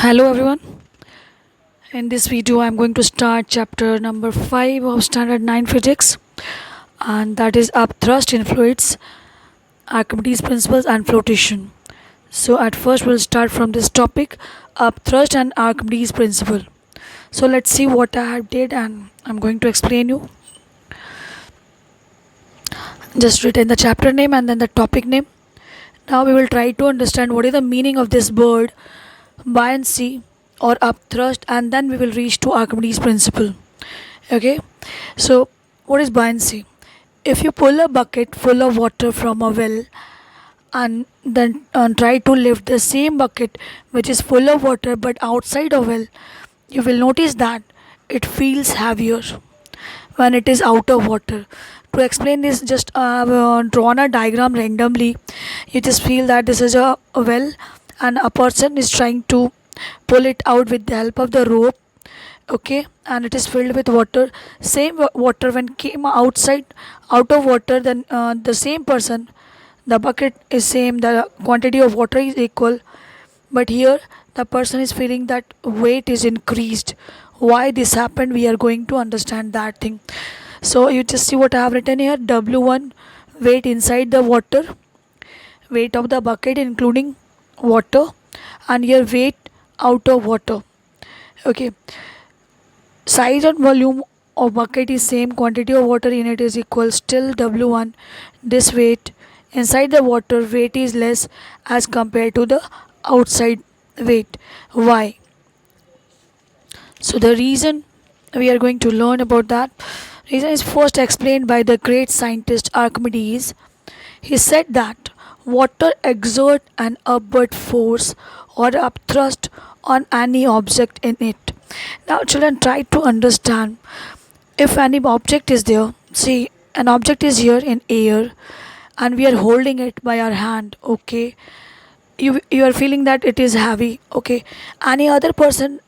Hello everyone. In this video I'm going to start chapter number 5 of standard 9 physics, and that is upthrust in fluids, Archimedes principles and flotation. So at first we'll start from this topic, upthrust and Archimedes principle. So let's see what I have did, and I'm going to explain you. Just written the chapter name and then the topic name. Now we will try to understand what is the meaning of this word buoyancy or upthrust, and then we will reach to Archimedes principle. Okay, so what is buoyancy? If you pull a bucket full of water from a well and then try to lift the same bucket which is full of water but outside a well, you will notice that it feels heavier when it is out of water. To explain this, just drawn a diagram randomly. You just feel that this is a well and a person is trying to pull it out with the help of the rope. Okay, and it is filled with water. Same water when came outside out of water, then the same person, the bucket is same, the quantity of water is equal, but here the person is feeling that weight is increased. Why this happened, we are going to understand that thing. So you just see what I have written here. W1, weight inside the water, weight of the bucket including water, and here weight out of water. Okay, size and volume of bucket is same, quantity of water in it is equal, still W1, this weight inside the water weight is less as compared to the outside weight. Why? So the reason we are going to learn about that reason is first explained by the great scientist Archimedes. He said that water exert an upward force or upthrust on any object in it. Now children, try to understand, if any object is there, see an object is here in air and we are holding it by our hand. Okay, you are feeling that it is heavy. Okay, any other person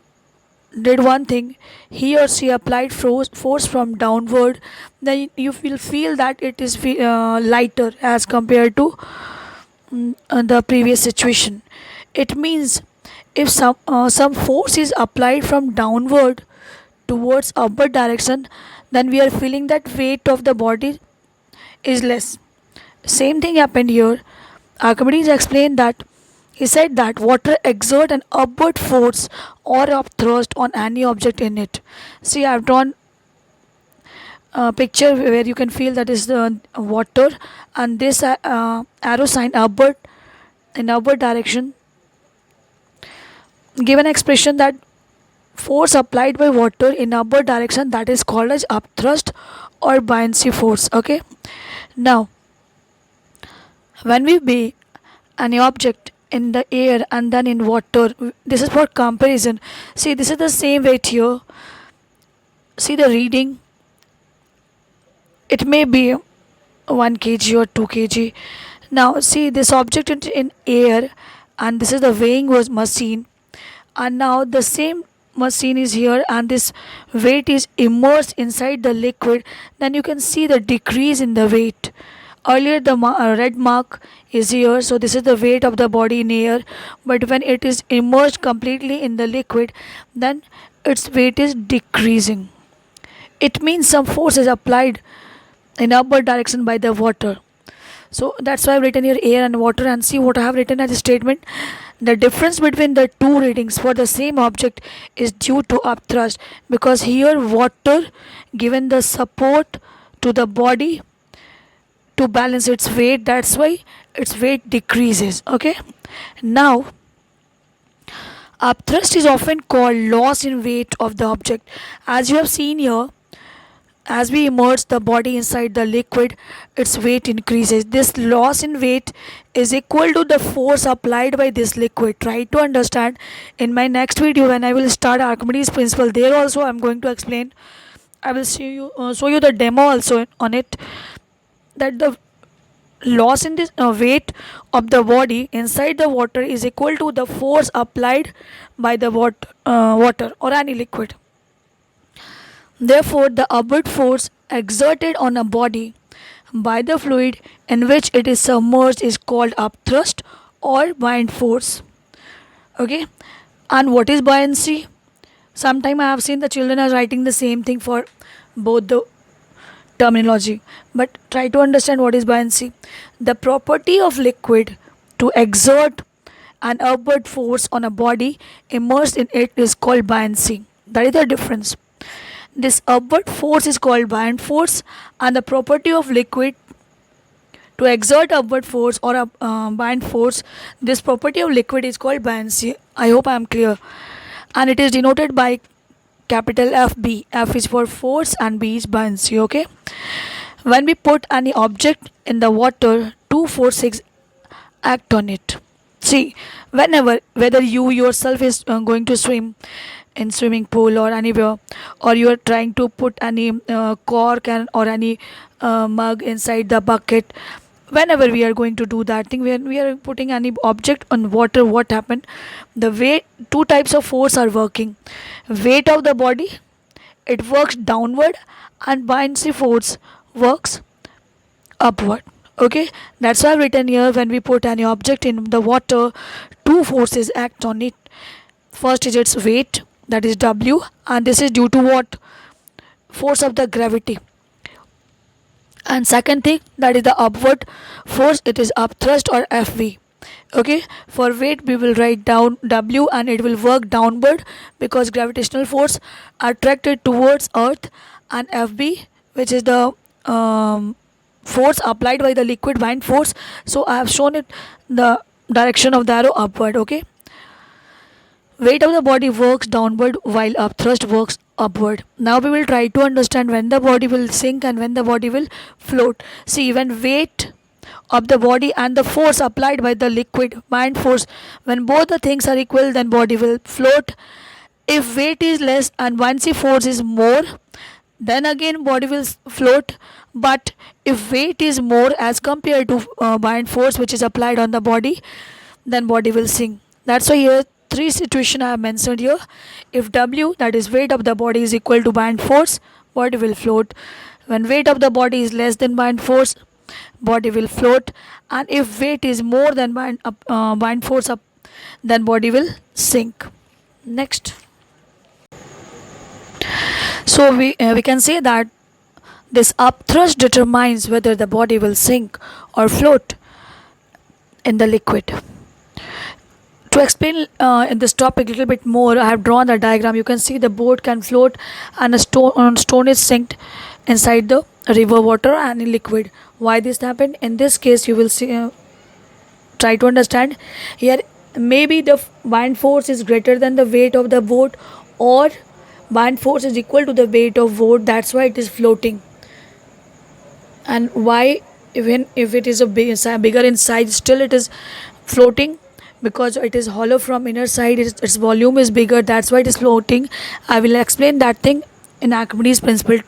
did one thing, he or she applied force from downward, then you will feel that it is lighter as compared to the previous situation. It means if some force is applied from downward towards upward direction, then we are feeling that weight of the body is less. Same thing happened here. Archimedes explained that, he said that water exert an upward force or upthrust on any object in it. See, I have drawn a picture where you can feel that is the water, and this arrow sign upward, in upward direction, give an expression that force applied by water in upward direction, that is called as upthrust or buoyancy force. Okay, now when we weigh any object in the air and then in water, this is for comparison. See, this is the same weight here. See the reading, it may be 1 kg or 2 kg. Now see this object in air, and this is the weighing was machine, and now the same machine is here and this weight is immersed inside the liquid, then you can see the decrease in the weight. Earlier the red mark is here, so this is the weight of the body in air, but when it is immersed completely in the liquid, then its weight is decreasing. It means some force is applied in upward direction by the water. So that's why I've written here air and water, and see what I have written as a statement. The difference between the two readings for the same object is due to upthrust, because here water given the support to the body to balance its weight, that's why its weight decreases. Okay, now upthrust is often called loss in weight of the object. As you have seen here, as we immerse the body inside the liquid, its weight increases. This loss in weight is equal to the force applied by this liquid. Try to understand. In my next video when I will start Archimedes principle, there also I am going to explain. I will show you the demo also on it, that the loss in this weight of the body inside the water is equal to the force applied by the water or any liquid. Therefore, the upward force exerted on a body by the fluid in which it is submerged is called upthrust or buoyant force. Okay, And what is buoyancy? Sometime I have seen the children are writing the same thing for both the terminology, but try to understand what is buoyancy. The property of liquid to exert an upward force on a body immersed in it is called buoyancy. That is the difference. This upward force is called buoyant force, and the property of liquid to exert upward force or a buoyant force, this property of liquid is called buoyancy. I hope I am clear. And it is denoted by capital FB. F is for force and B is buoyancy. Okay. When we put any object in the water, two forces act on it. See, whenever, whether you yourself is going to swim in swimming pool or anywhere, or you are trying to put any cork and or any mug inside the bucket, whenever we are going to do that thing, when we are putting any object on water, what happened? The weight, two types of force are working. Weight of the body, it works downward, and buoyancy force works upward. Okay, that's why I've written here, when we put any object in the water, two forces act on it. First is its weight, that is W, and this is due to what? Force of the gravity. And second thing, that is the upward force, it is upthrust or FV. Okay, for weight we will write down W, and it will work downward because gravitational force attracted towards earth, and FB, which is the force applied by the liquid buoyant force. So I have shown it the direction of the arrow upward. Okay, weight of the body works downward while upthrust works upward. Now we will try to understand when the body will sink and when the body will float. See, when weight of the body and the force applied by the liquid buoyant force, when both the things are equal, then body will float. If weight is less and buoyancy force is more, then again body will float. But if weight is more as compared to buoyant force which is applied on the body, then body will sink. That's why here three situations I have mentioned here. If W, that is weight of the body, is equal to buoyant force, body will float. When weight of the body is less than buoyant force, body will float. And if weight is more than buoyant force, then body will sink. Next. So we can say that this upthrust determines whether the body will sink or float in the liquid. To explain in this topic a little bit more, I have drawn the diagram. You can see the boat can float, and a stone is sink inside the river water and in liquid. Why this happened? In this case, you will see. Try to understand here. Maybe the buoyant force is greater than the weight of the boat, or buoyant force is equal to the weight of boat. That's why it is floating. And why, even if it is a bigger in size, still it is floating, because it is hollow from inner side, its volume is bigger, that's why it is floating. I will explain that thing in Archimedes principle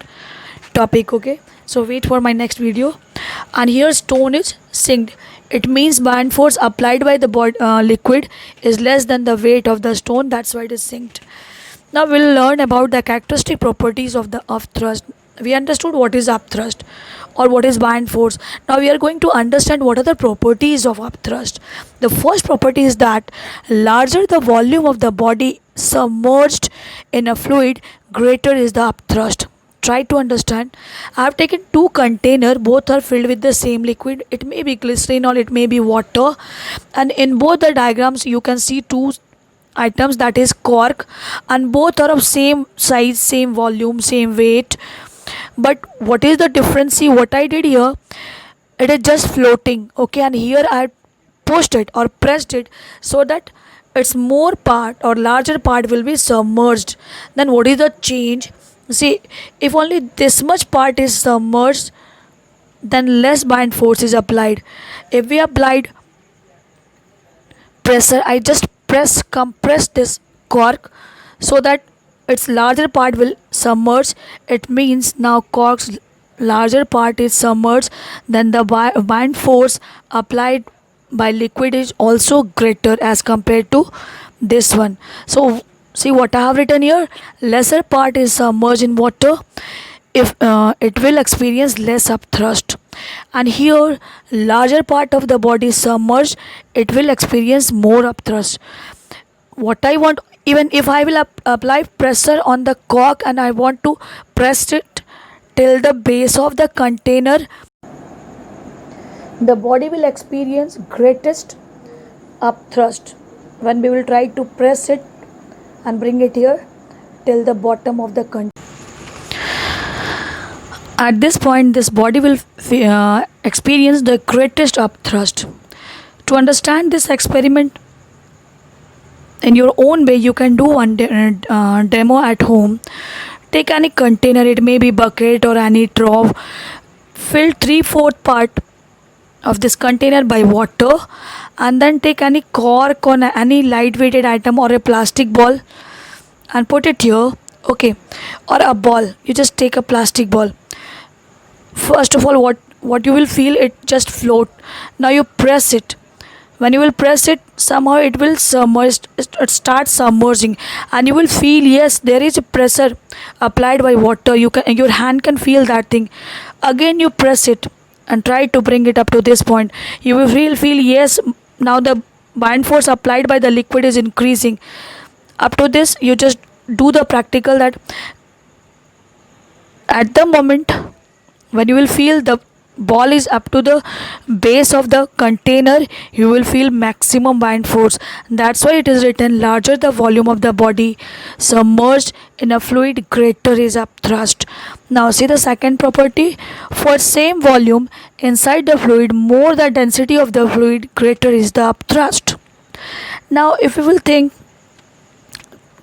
topic. Okay, so wait for my next video. And here stone is sinked, it means buoyant force applied by the liquid is less than the weight of the stone, that's why it is sinked. Now we'll learn about the characteristic properties of the upthrust. We understood what is upthrust or what is buoyant force. Now we are going to understand what are the properties of upthrust. The first property is that larger the volume of the body submerged in a fluid, greater is the upthrust. Try to understand. I have taken two containers, both are filled with the same liquid. It may be glycerin or it may be water, and in both the diagrams you can see two items, that is cork, and both are of same size, same volume, same weight. But what is the difference? See, what I did here, it is just floating. Okay, and here I pushed it or pressed it so that its more part or larger part will be submerged. Then what is the change? See, if only this much part is submerged, then less buoyant force is applied. If we applied pressure, I just compress this cork so that its larger part will submerge. It means now cork's larger part is submerged, then the buoyant force applied by liquid is also greater as compared to this one. So see what I have written here, lesser part is submerged in water, if it will experience less upthrust, and here larger part of the body is submerged, it will experience more upthrust. What I want Even if I will apply pressure on the cork and I want to press it till the base of the container, the body will experience greatest upthrust when we will try to press it and bring it here till the bottom of the container. At this point, this body will experience the greatest upthrust. To understand this experiment in your own way, you can do one demo at home. Take any container, it may be bucket or any trough, fill 3/4 part of this container by water, and then take any cork or any lightweighted item or a plastic ball and put it here, okay, or a ball. You just take a plastic ball. First of all, what you will feel, it just float. Now you press it. When you will press it, somehow it will submerge, it starts submerging, and you will feel, yes, there is a pressure applied by water. Your hand can feel that thing. Again you press it and try to bring it up to this point. You will feel, yes, now the buoyant force applied by the liquid is increasing. Up to this, you just do the practical, that at the moment when you will feel the ball is up to the base of the container, you will feel maximum buoyant force. That's why it is written, larger the volume of the body submerged in a fluid, greater is upthrust. Now see the second property. For same volume inside the fluid, more the density of the fluid, greater is the upthrust. Now if you will think,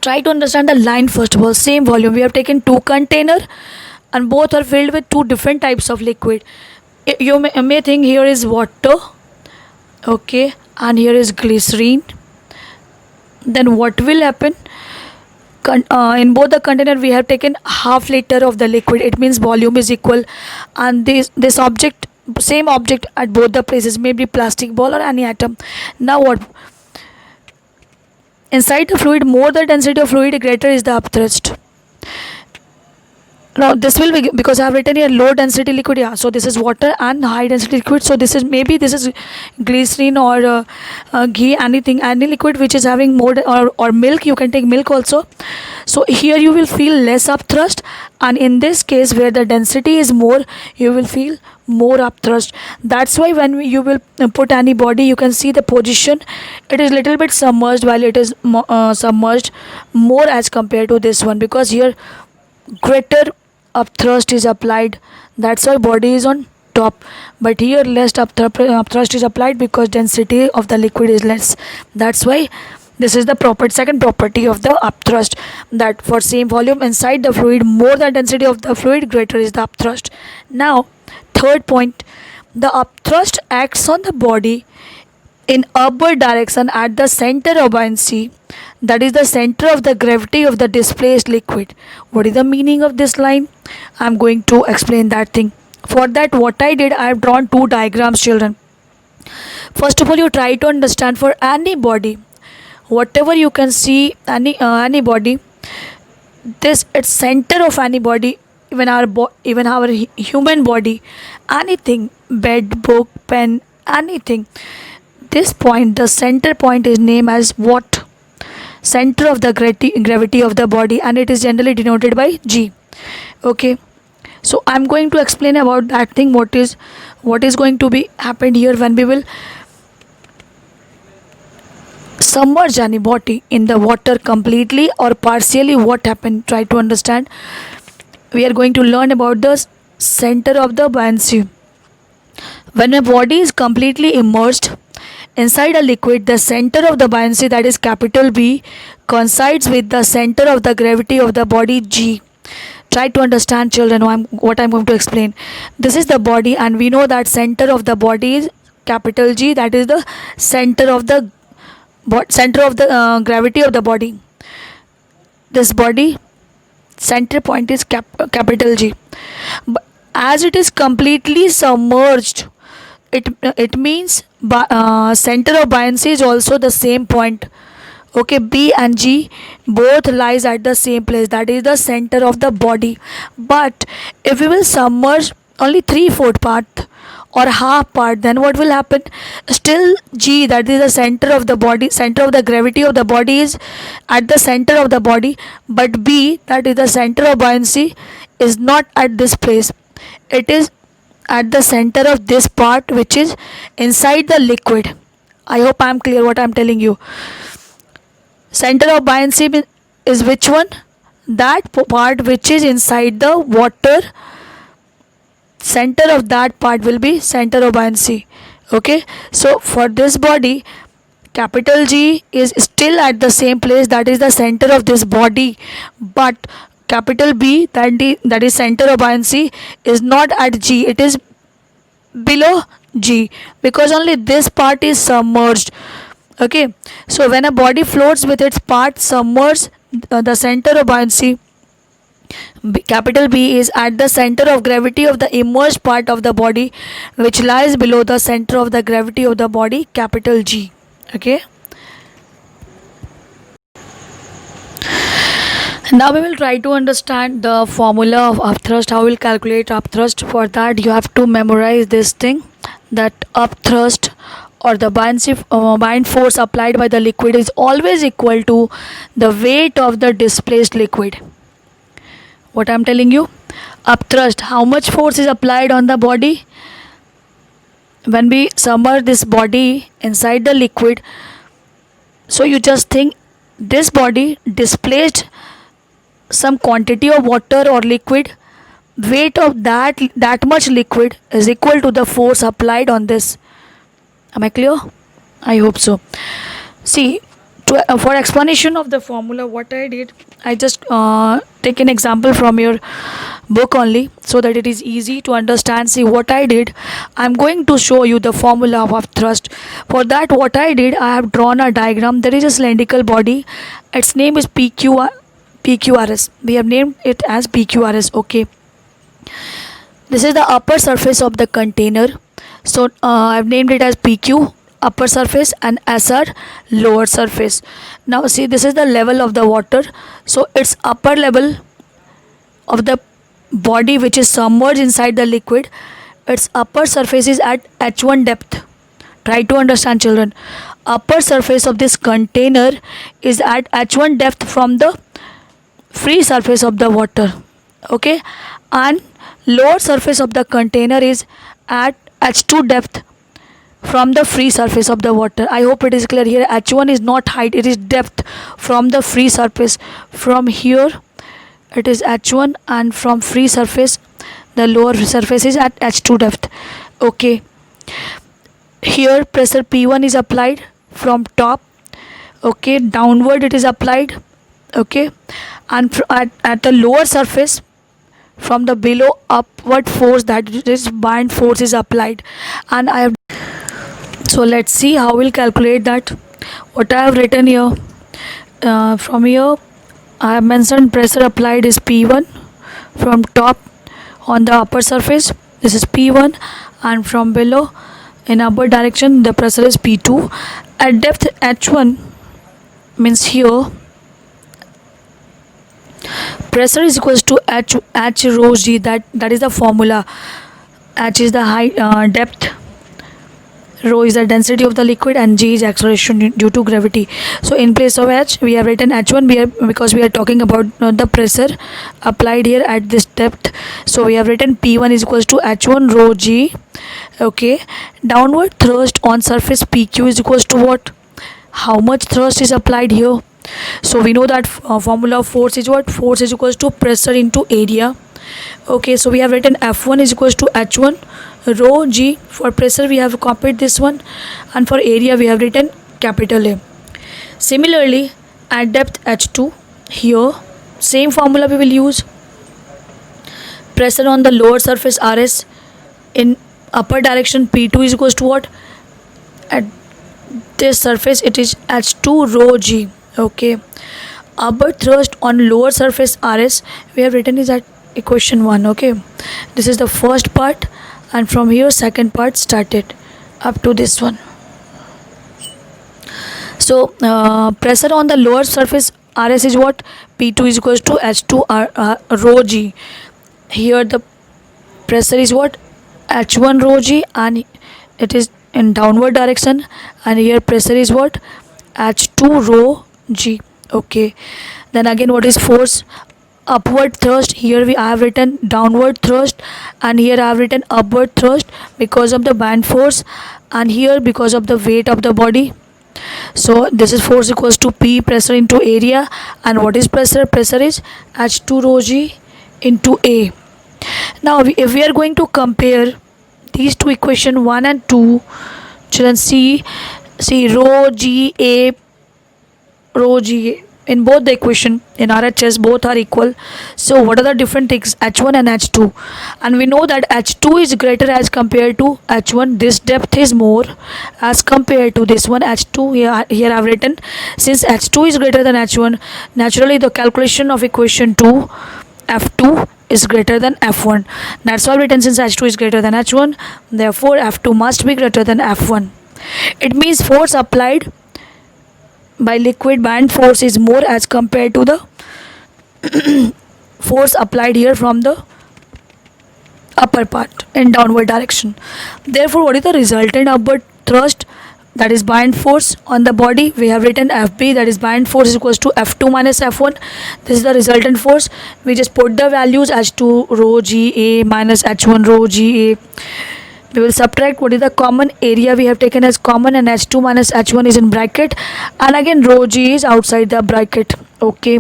try to understand the line first of all. Same volume, we have taken two containers and both are filled with two different types of liquid. You may think here is water, okay, and here is glycerine. Then what will happen? In both the container we have taken half liter of the liquid. It means volume is equal, and this object, same object at both the places, maybe plastic ball or any atom. Now what? Inside the fluid, more the density of fluid, greater is the upthrust. Now this will be, because I have written here low density liquid, yeah, so this is water, and high density liquid, so this is glycerine or ghee, anything, any liquid which is having more, or milk. You can take milk also. So here you will feel less upthrust, and in this case where the density is more, you will feel more upthrust. That's why when you will put any body, you can see the position, it is little bit submerged, while it is submerged more as compared to this one, because here greater upthrust is applied. That's why body is on top, but here less upthrust is applied because density of the liquid is less. That's why this is the second property of the upthrust, that for same volume inside the fluid, more the density of the fluid, greater is the upthrust. Now third point, the upthrust acts on the body in upward direction at the center of buoyancy, that is the center of the gravity of the displaced liquid. What is the meaning of this line? I am going to explain that thing. For that, what I did, I have drawn two diagrams, children. First of all, you try to understand, for any body, whatever you can see, any body, this its center of any body, even our human body, anything, bed, book, pen, anything, this point, the center point, is named as what? Center of the gravity of the body, and it is generally denoted by G. Okay, so I'm going to explain about that thing, what is going to be happened here when we will submerge any body in the water completely or partially. What happened? Try to understand. We are going to learn about the center of the buoyancy. When a body is completely immersed inside a liquid, the center of the buoyancy, that is capital B, coincides with the center of the gravity of the body, G. Try to understand, children, what I'm going to explain. This is the body, and we know that center of the body is capital G, that is the center of the gravity of the body. This body center point is capital G. But as it is completely submerged, it means center of buoyancy is also the same point. Okay, B and G both lies at the same place, that is the center of the body. But if we will submerge only 3/4 part or half part, then what will happen? Still G, that is the center of the body, center of the gravity of the body is at the center of the body, but B, that is the center of buoyancy, is not at this place. It is at the center of this part which is inside the liquid. I hope I am clear what I am telling you. Center of buoyancy is which one? That part which is inside the water. Center of that part will be center of buoyancy. Okay, so for this body, capital G is still at the same place, that is the center of this body, but capital B, that is center of buoyancy, is not at G, it is below G, because only this part is submerged. Okay, so when a body floats with its part submerged, the center of buoyancy, capital B, is at the center of gravity of the immersed part of the body, which lies below the center of the gravity of the body, capital G. Okay, now we will try to understand the formula of upthrust, how we will calculate upthrust. For that you have to memorize this thing, that upthrust or the buoyant force applied by the liquid is always equal to the weight of the displaced liquid. What I am telling you, upthrust, how much force is applied on the body? When we submerge this body inside the liquid, so you just think this body displaced some quantity of water or liquid, weight of that much liquid is equal to the force applied on this. Am I clear? I hope so. See, for explanation of the formula, what I did, I just take an example from your book only, so that it is easy to understand. See what I did, I'm going to show you the formula of thrust. For that, what I did, I have drawn a diagram. There is a cylindrical body, its name is PQRS. We have named it as PQRS. Okay, this is the upper surface of the container, so I've named it as PQ, upper surface, and SR, lower surface. Now see, this is the level of the water, so its upper level of the body which is submerged inside the liquid, its upper surface is at H1 depth. Try to understand, children. Upper surface of this container is at H1 depth from the free surface of the water. Okay, and lower surface of the container is at H2 depth from the free surface of the water. I hope it is clear here. H1 is not height, it is depth from the free surface. From here it is H1, and from free surface the lower surface is at H2 depth. Okay, here pressure P1 is applied from top. Okay, downward it is applied. Okay, and at the lower surface, from the below upward force, that is buoyant force, is applied. And I have, so let's see how we'll calculate that. What I have written here, from here I have mentioned pressure applied is P1 from top on the upper surface, this is P1, and from below in upward direction the pressure is P2. At depth H1, means here pressure is equals to H rho G, that is the formula. H is the height, depth, rho is the density of the liquid, and G is acceleration due to gravity. So in place of H we have written H1 because we are talking about the pressure applied here at this depth. So we have written P1 is equals to H1 rho G. Okay, downward thrust on surface PQ is equals to what? How much thrust is applied here? So we know that formula of force is what? Force is equals to pressure into area. Okay, so we have written F1 is equals to H1 rho G. For pressure we have copied this one, and for area we have written capital A. Similarly, at depth H2, here same formula we will use. Pressure on the lower surface RS, in upper direction P2 is equals to what? At this surface it is H2 rho G. Okay, upward thrust on lower surface RS we have written is at equation 1. Okay, this is the first part, and from here second part started up to this one. So pressure on the lower surface RS is what? P2 is equals to H2 rho G. Here the pressure is what? h1 rho g, and it is in downward direction, and here pressure is what, h2 rho g. Okay, then again what is force, upward thrust. Here I have written downward thrust, and here I have written upward thrust because of the band force, and here because of the weight of the body. So this is force equals to P, pressure into area, and what is pressure? Pressure is h2 rho g into A. Now if we are going to compare these two equation 1 and 2, children, see rho g A, rho g A. In both the equation in RHS both are equal. So what are the different things, h1 and h2? And we know that h2 is greater as compared to h1. This depth is more as compared to this one, h2. Here I have written, since h2 is greater than h1, naturally the calculation of equation 2, f2 is greater than f1. That's all written, since h2 is greater than h1, therefore f2 must be greater than f1. It means force applied by liquid band force is more as compared to the force applied here from the upper part in downward direction. Therefore, what is the resultant upward thrust? That is band force on the body. We have written FB, that is band force, is equals to F2 minus F1. This is the resultant force. We just put the values H2 rho GA minus H1 rho GA. We will subtract what is the common area we have taken as common, and h2 minus h1 is in bracket, and again rho g is outside the bracket. Okay,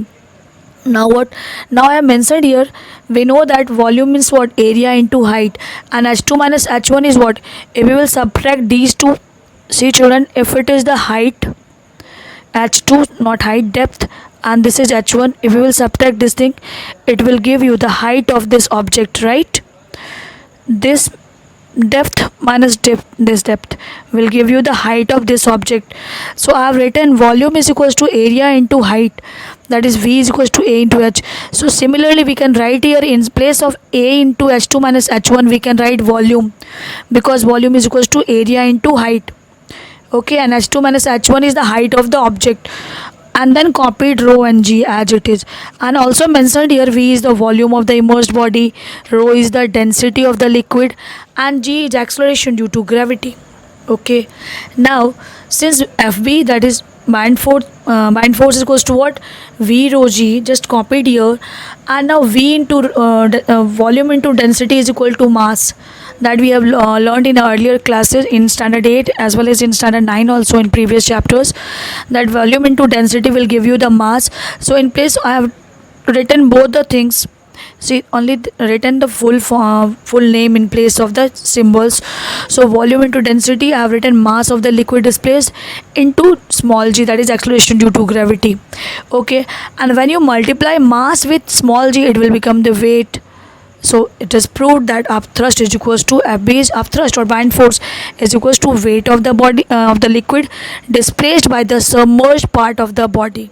now what, now I have mentioned here, we know that volume means what, area into height, and h2 minus h1 is what, if we will subtract these two, see children, if it is the height, h2 not height, depth, and this is h1, if we will subtract this thing, it will give you the height of this object, right? This depth minus this depth will give you the height of this object. So I have written volume is equals to area into height, that is V is equals to A into H. So similarly we can write here, in place of A into H2 minus H1 we can write volume, because volume is equals to area into height. Okay, and H2 minus H1 is the height of the object, and then copied rho and g as it is, and also mentioned here V is the volume of the immersed body, rho is the density of the liquid, and g is acceleration due to gravity. Okay, now since FB, that is band force is equals to what, V rho g, just copied here, and now V into volume into density is equal to mass, that we have learned in earlier classes in standard 8 as well as in standard 9 also in previous chapters, that volume into density will give you the mass. So in place I have written both the things, see only written the full name in place of the symbols. So volume into density, I have written mass of the liquid displaced into small g, that is acceleration due to gravity. Okay, and when you multiply mass with small g, it will become the weight. So it is proved that upthrust is equals to FB is upthrust or band force is equals to weight of the body of the liquid displaced by the submerged part of the body.